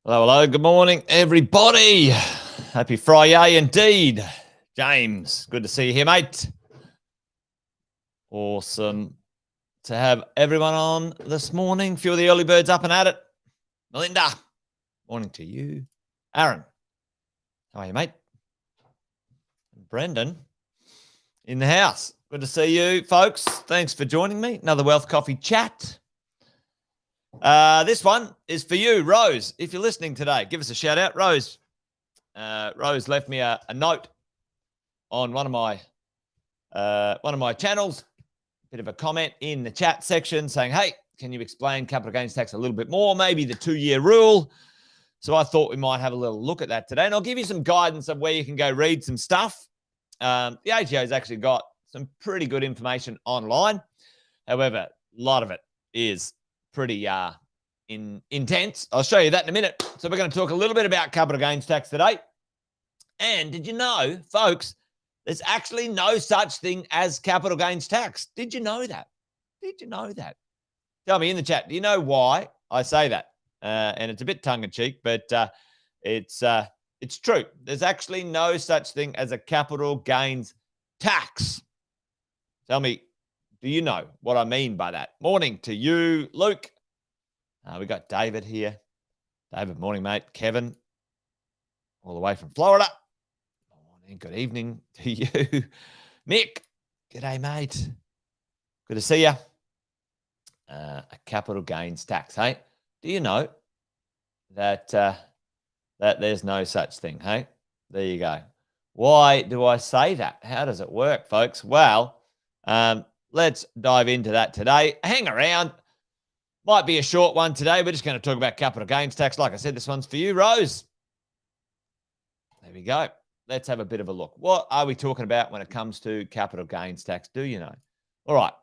Hello, good morning, everybody. Happy Friday indeed. James, good to see you here, mate. Awesome to have everyone on this morning. A few of the early birds up and at it. Melinda, morning to you. Aaron, how are you, mate? Brendan, in the house. Good to see you, folks. Thanks for joining me. Another Wealth Coffee chat. This one is for you, Rose. If you're listening today, give us a shout out. Rose left me a note on one of my channels, a bit of a comment in the chat section saying, hey, can you explain capital gains tax a little bit more, maybe the 2-year rule? So I thought we might have a little look at that today, and I'll give you some guidance of where you can go read some stuff. The ATO's actually got some pretty good information online. However, a lot of it is pretty intense. I'll show you that in a minute. So we're going to talk a little bit about capital gains tax today. And did you know, folks, there's actually no such thing as capital gains tax? Did you know that? Did you know that? Tell me in the chat, do you know why I say that? And it's a bit tongue-in-cheek, but it's true. There's actually no such thing as a capital gains tax. Tell me, do you know what I mean by that? Morning to you, Luke. We got David here. David, morning, mate. Kevin, all the way from Florida. Morning, good evening to you. Mick, g'day, mate. Good to see you. A capital gains tax, hey? Do you know that that there's no such thing, hey? There you go. Why do I say that? How does it work, folks? Well, let's dive into that today. Hang around. Might be a short one today. We're just going to talk about capital gains tax. Like I said, this one's for you, Rose. There we go. Let's have a bit of a look. What are we talking about when it comes to capital gains tax? Do you know? All right.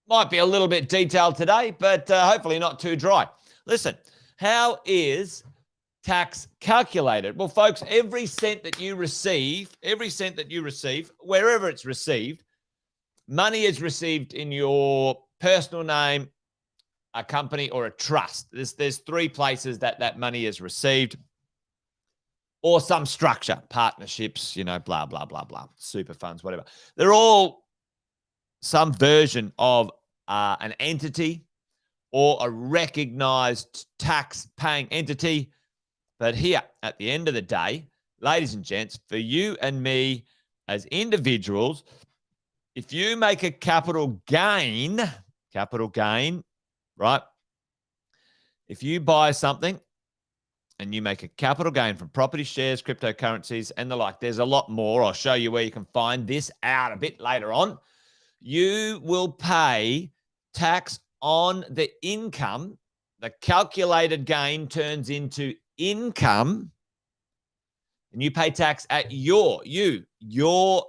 Might be a little bit detailed today, but hopefully not too dry. Listen, how is tax calculated? Well, folks, every cent that you receive, wherever it's received, money is received in your personal name, a company, or a trust. There's 3 places that money is received, or some structure, partnerships, blah, blah, blah, blah, super funds, whatever. They're all some version of an entity or a recognized tax-paying entity. But here, at the end of the day, ladies and gents, for you and me as individuals, if you make a capital gain, right? If you buy something and you make a capital gain from property, shares, cryptocurrencies, and the like, there's a lot more. I'll show you where you can find this out a bit later on. You will pay tax on the income, the calculated gain turns into income, and you pay tax at your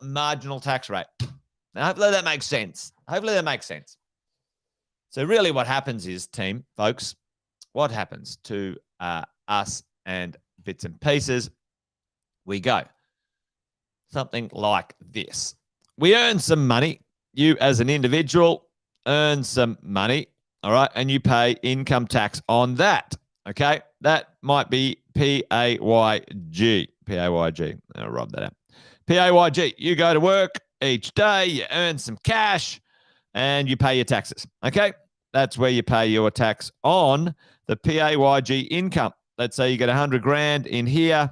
marginal tax rate. Now, hopefully that makes sense. So really what happens is, team, folks, what happens to us and bits and pieces, we go something like this. We earn some money. You as an individual earn some money, all right, and you pay income tax on that, okay? That might be P-A-Y-G. P-A-Y-G. I'll rub that out. P-A-Y-G. You go to work each day, you earn some cash, and you pay your taxes, okay? That's where you pay your tax on the P-A-Y-G income. Let's say you get 100 grand in here,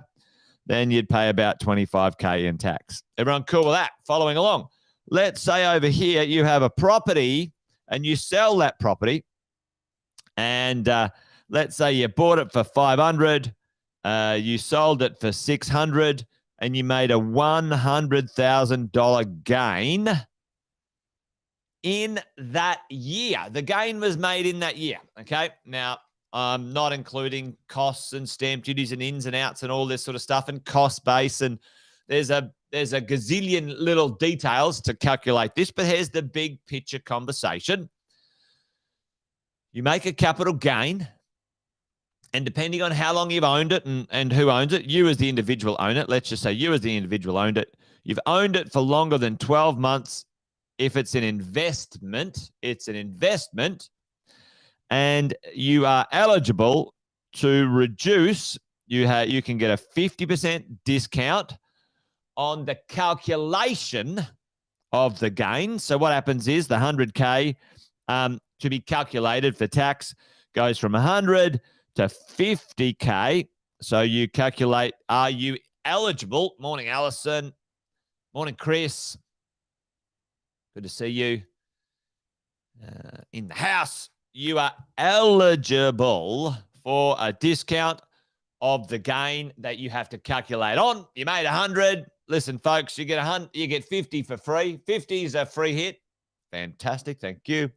then you'd pay about 25K in tax. Everyone cool with that? Following along. Let's say over here you have a property and you sell that property, and let's say you bought it for 500, you sold it for 600, and you made a $100,000 gain in that year. The gain was made in that year, okay? Now, I'm not including costs and stamp duties and ins and outs and all this sort of stuff and cost base, and there's a gazillion little details to calculate this, but here's the big picture conversation. You make a capital gain, and depending on how long you've owned it and who owns it, you as the individual own it. Let's just say you as the individual owned it. You've owned it for longer than 12 months. If it's an investment, and you are eligible to reduce. You can get a 50% discount on the calculation of the gain. So what happens is the 100K to be calculated for tax goes from 100 to 50K. So you calculate, are you eligible? Morning, Alison. Morning, Chris. Good to see you in the house. You are eligible for a discount of the gain that you have to calculate on. You made 100. Listen, folks, you get 100, you get 50 for free. 50 is a free hit. Fantastic. Thank you.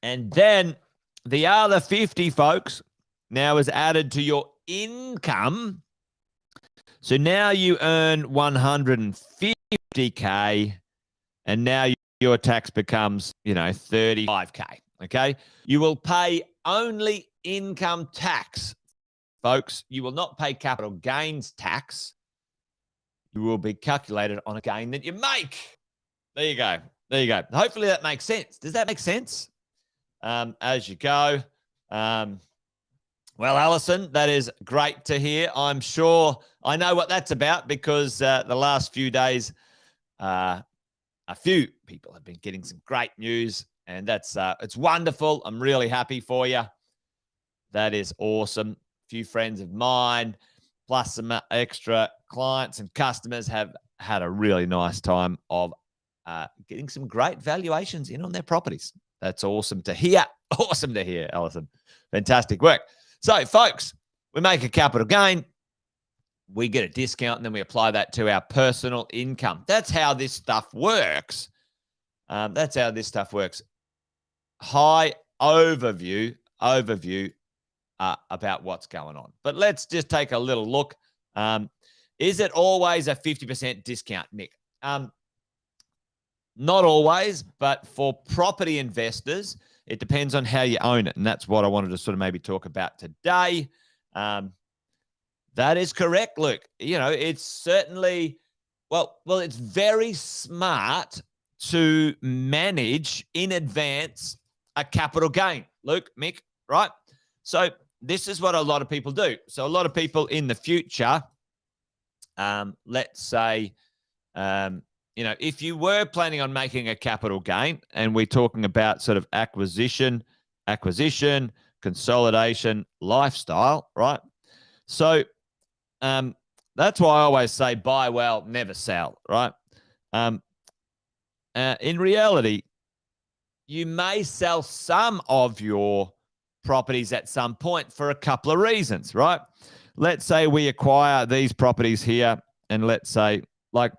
And then the other 50, folks, now is added to your income. So now you earn 150K, and now your tax becomes, 35K, okay? You will pay only income tax, folks. You will not pay capital gains tax. You will be calculated on a gain that you make. There you go. Hopefully that makes sense. Does that make sense? As you go. Well, Alison, that is great to hear. I'm sure I know what that's about because the last few days, a few people have been getting some great news, and that's it's wonderful. I'm really happy for you. That is awesome. A few friends of mine, plus some extra clients and customers have had a really nice time of getting some great valuations in on their properties. That's awesome to hear. Awesome to hear, Alison. Fantastic work. So, folks, we make a capital gain. We get a discount, and then we apply that to our personal income. That's how this stuff works. High overview about what's going on. But let's just take a little look. Is it always a 50% discount, Nick? Not always, but for property investors, it depends on how you own it. And that's what I wanted to sort of maybe talk about today. That is correct, Luke. It's certainly, it's very smart to manage in advance a capital gain, Luke, Mick, right? So this is what a lot of people do. So a lot of people in the future, let's say, if you were planning on making a capital gain, and we're talking about sort of acquisition, consolidation, lifestyle, right? So that's why I always say buy well, never sell, right? In reality, you may sell some of your properties at some point for a couple of reasons, right? Let's say we acquire these properties here, and let's say, like,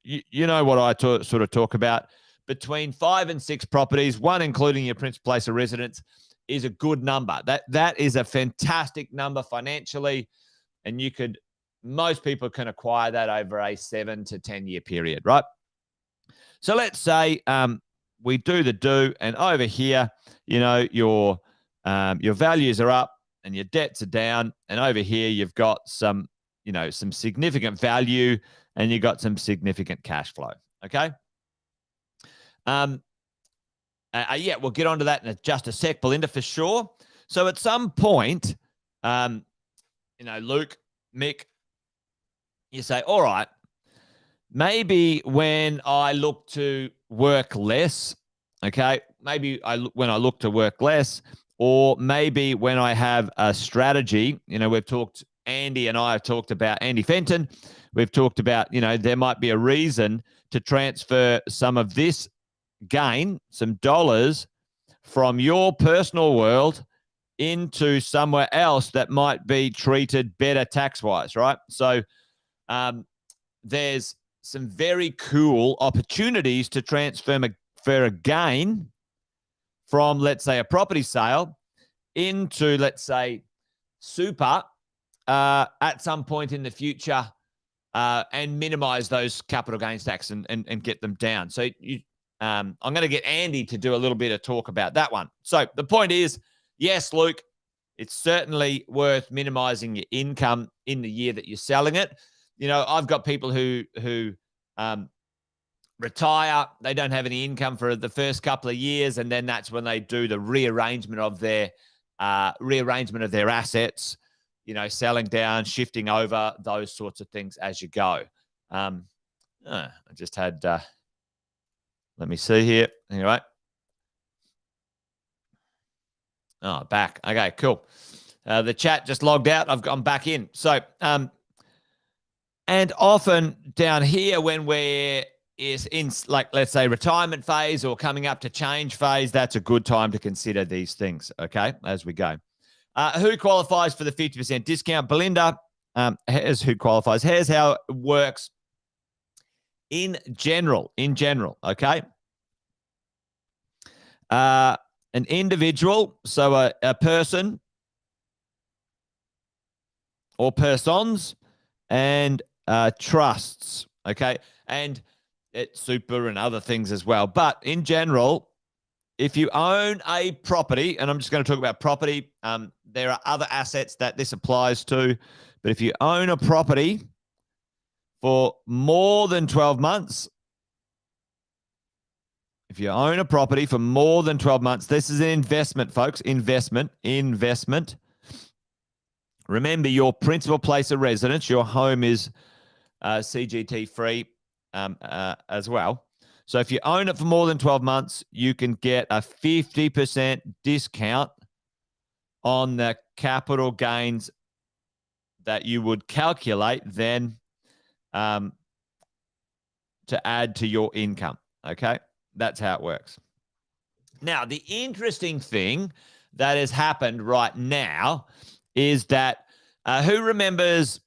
you know what I sort of talk about. between 5 and 6 properties, one including your principal place of residence, is a good number. That is a fantastic number financially, and most people can acquire that over a 7 to 10 year period, right? So let's say we do, and over here, your values are up and your debts are down, and over here you've got some significant value and you've got some significant cash flow. Okay. Yeah, we'll get onto that in just a sec, Belinda, for sure. So at some point, Luke, Mick, you say, all right, maybe when I look to work less, okay, when I look to work less, or maybe when I have a strategy, Andy and I have talked about Andy Fenton. We've talked about, there might be a reason to transfer some of this gain, some dollars from your personal world into somewhere else that might be treated better tax-wise, right? So there's some very cool opportunities to transfer a gain from, let's say, a property sale into, let's say, super at some point in the future and minimize those capital gains tax and get them down. So I'm going to get Andy to do a little bit of talk about that one. So the point is, yes, Luke, it's certainly worth minimizing your income in the year that you're selling it. I've got people who retire, they don't have any income for the first couple of years, and then that's when they do the rearrangement of their assets, selling down, shifting over, those sorts of things as you go. I just had, let me see here. Anyway. Oh, back. Okay, cool. The chat just logged out. I'm back in. So, and often down here when we're in, like, let's say, retirement phase or coming up to change phase, that's a good time to consider these things, okay, as we go. Who qualifies for the 50% discount? Belinda, here's who qualifies. Here's how it works in general, okay? An individual, so a person or persons, and trusts, okay? And it's super and other things as well. But in general, if you own a property, and I'm just going to talk about property, there are other assets that this applies to, but if you own a property for more than 12 months, this is an investment, folks, investment. Remember, your principal place of residence, your home is CGT free as well. So if you own it for more than 12 months, you can get a 50% discount on the capital gains that you would calculate then to add to your income, okay? That's how it works. Now, the interesting thing that has happened right now is that who knows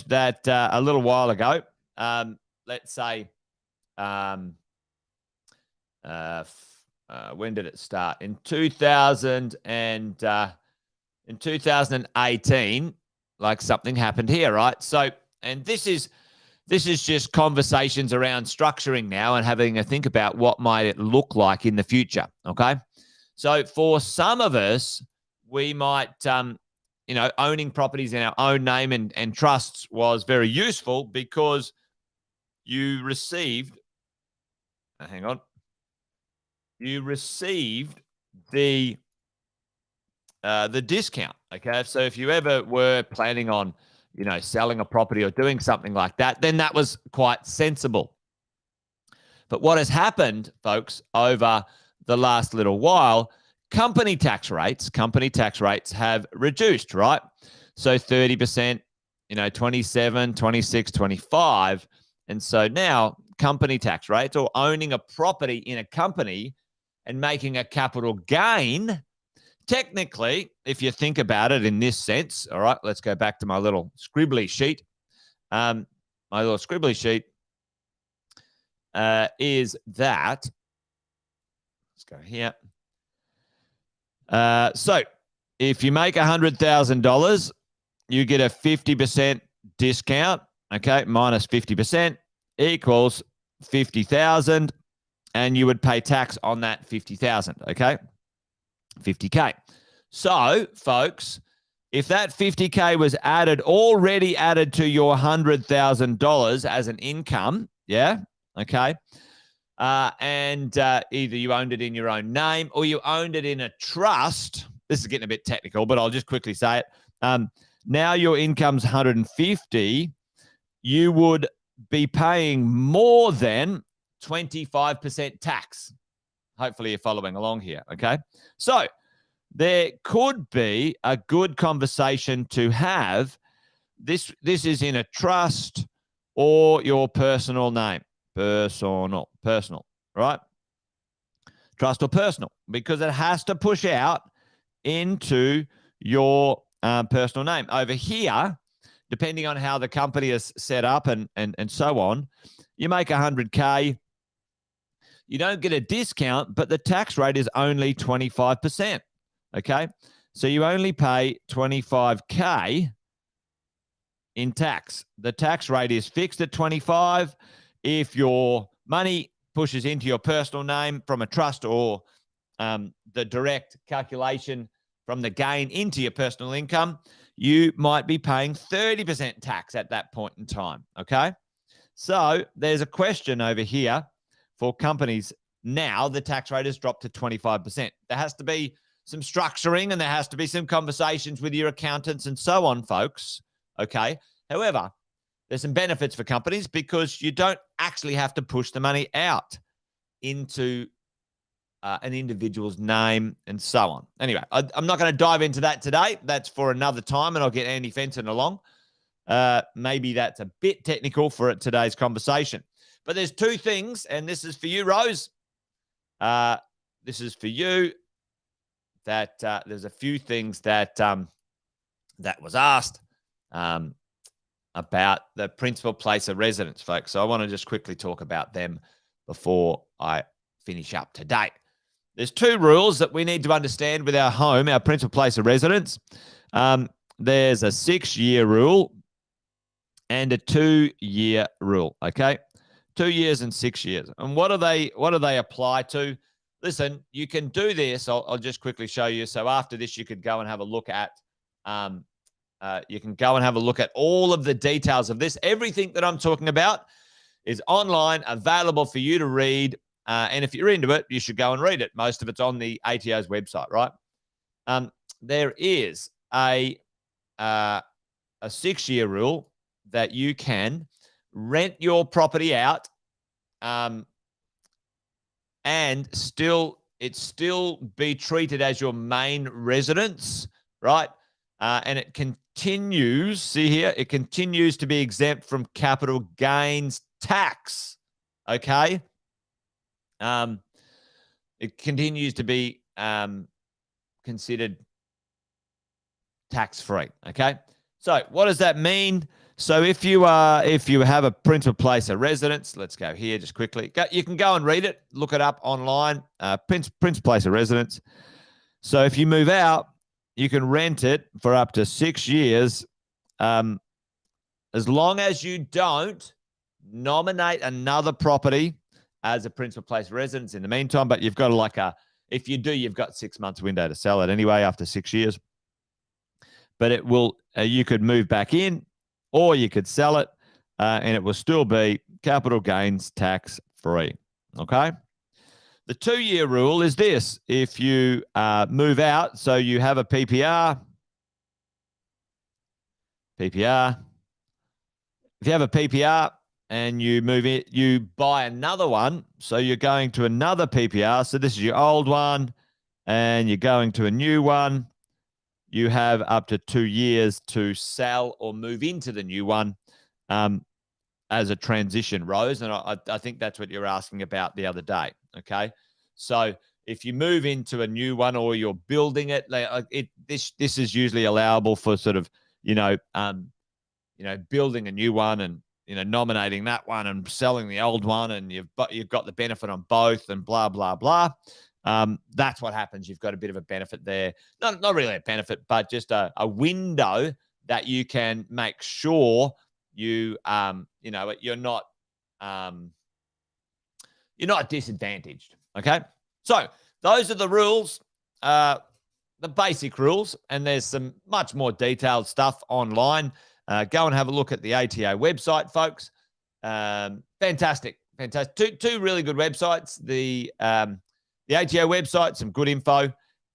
that a little while ago, let's say, when did it start? In 2018, like something happened here, right? So, and this is just conversations around structuring now and having a think about what might it look like in the future, okay? So for some of us, we might, owning properties in our own name and trusts was very useful because you received, you received the discount, okay? So if you ever were planning on, selling a property or doing something like that, then that was quite sensible. But what has happened, folks, over the last little while, company tax rates have reduced, right? So 30%, 27, 26, 25. And so now company tax rates, or owning a property in a company and making a capital gain, technically, if you think about it in this sense, all right, let's go back to my little scribbly sheet. is that, let's go here. So if you make $100,000, you get a 50% discount, okay, minus 50% equals 50,000, and you would pay tax on that 50,000, okay, 50K. So, folks, if that 50K was already added to your $100,000 as an income, yeah, okay, and either you owned it in your own name or you owned it in a trust. This is getting a bit technical, but I'll just quickly say it. Now your income's 150, you would be paying more than 25% tax. Hopefully you're following along here, okay? So there could be a good conversation to have. This is in a trust or your personal name. Personal, right? Trust or personal, because it has to push out into your personal name. Over here, depending on how the company is set up and so on, you make 100K, you don't get a discount, but the tax rate is only 25%, okay? So you only pay 25K in tax. The tax rate is fixed at 25. If your money pushes into your personal name from a trust or the direct calculation from the gain into your personal income, you might be paying 30% tax at that point in time, okay? So there's a question over here for companies. Now the tax rate has dropped to 25%. There has to be some structuring and there has to be some conversations with your accountants and so on, folks, okay? However, there's some benefits for companies because you don't actually have to push the money out into an individual's name and so on. Anyway, I'm not going to dive into that today. That's for another time, and I'll get Andy Fenton along. Maybe that's a bit technical for today's conversation. But there's two things, and this is for you, Rose. This is for you. That there's a few things that that was asked about the principal place of residence, folks. So I want to just quickly talk about them before I finish up today. There's two rules that we need to understand with our home, our principal place of residence. There's a 6-year rule and a 2-year rule, okay? 2 years and 6 years. And what do they apply to? Listen, you can do this. I'll just quickly show you. So after this, you could go and have a look at all of the details of this. Everything that I'm talking about is online, available for you to read. And if you're into it, you should go and read it. Most of it's on the ATO's website, right? There is a 6-year rule that you can rent your property out, and still be treated as your main residence, right? And it continues. See here, it continues to be exempt from capital gains tax. Okay. It continues to be considered tax-free. Okay. So what does that mean? So if you have a principal place of residence, let's go here just quickly. You can go and read it, look it up online. Principal place of residence. So if you move out, you can rent it for up to 6 years, as long as you don't nominate another property as a principal place of residence in the meantime. But you've got if you do, you've got 6 months window to sell it anyway after 6 years. But it will, you could move back in, or you could sell it, and it will still be capital gains tax free. Okay. The 2-year rule is this: if you move out, so you have a PPR. If you have a PPR and you move it, you buy another one. So you're going to another PPR. So this is your old one, and you're going to a new one. You have up to 2 years to sell or move into the new one as a transition, Rose. And I think that's what you're asking about the other day. Okay. So if you move into a new one or you're building it, this is usually allowable for sort of, building a new one and nominating that one and selling the old one, and you've got the benefit on both, and blah blah blah. That's what happens. You've got a bit of a benefit there. Not really a benefit, but just a window that you can make sure you're not disadvantaged. Okay, so those are the rules, the basic rules, and there's some much more detailed stuff online. Go and have a look at the ATO website, folks. Fantastic. Two really good websites. The ATO website, some good info,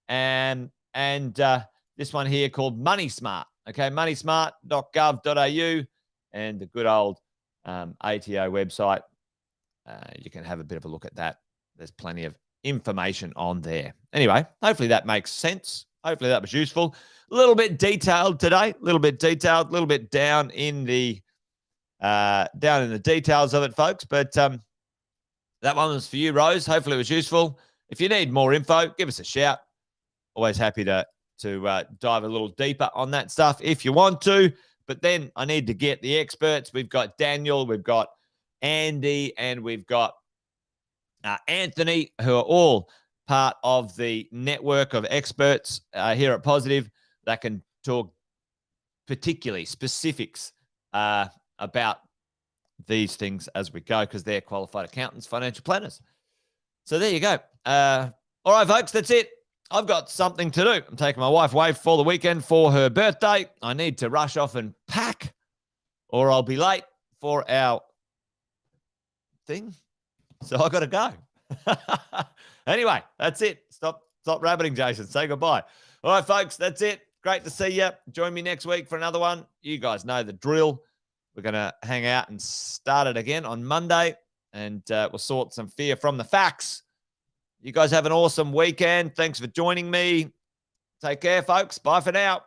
and this one here called Money Smart. Okay, moneysmart.gov.au, and the good old ATO website. You can have a bit of a look at that. There's plenty of information on there. Anyway, hopefully that makes sense. Hopefully that was useful. A little bit detailed today. A little bit down in the details of it, folks. But that one was for you, Rose. Hopefully it was useful. If you need more info, give us a shout. Always happy to dive a little deeper on that stuff if you want to. But then I need to get the experts. We've got Daniel, we've got Andy, and we've got Anthony, who are all part of the network of experts here at Positive that can talk particularly specifics about these things as we go, because they're qualified accountants, financial planners. So there you go. All right, folks, that's it. I've got something to do. I'm taking my wife away for the weekend for her birthday. I need to rush off and pack, or I'll be late for our thing. So I got to go. Anyway, that's it. Stop rabbiting, Jason. Say goodbye. All right, folks, that's it. Great to see you. Join me next week for another one. You guys know the drill. We're going to hang out and start it again on Monday, and we'll sort some fear from the facts. You guys have an awesome weekend. Thanks for joining me. Take care, folks. Bye for now.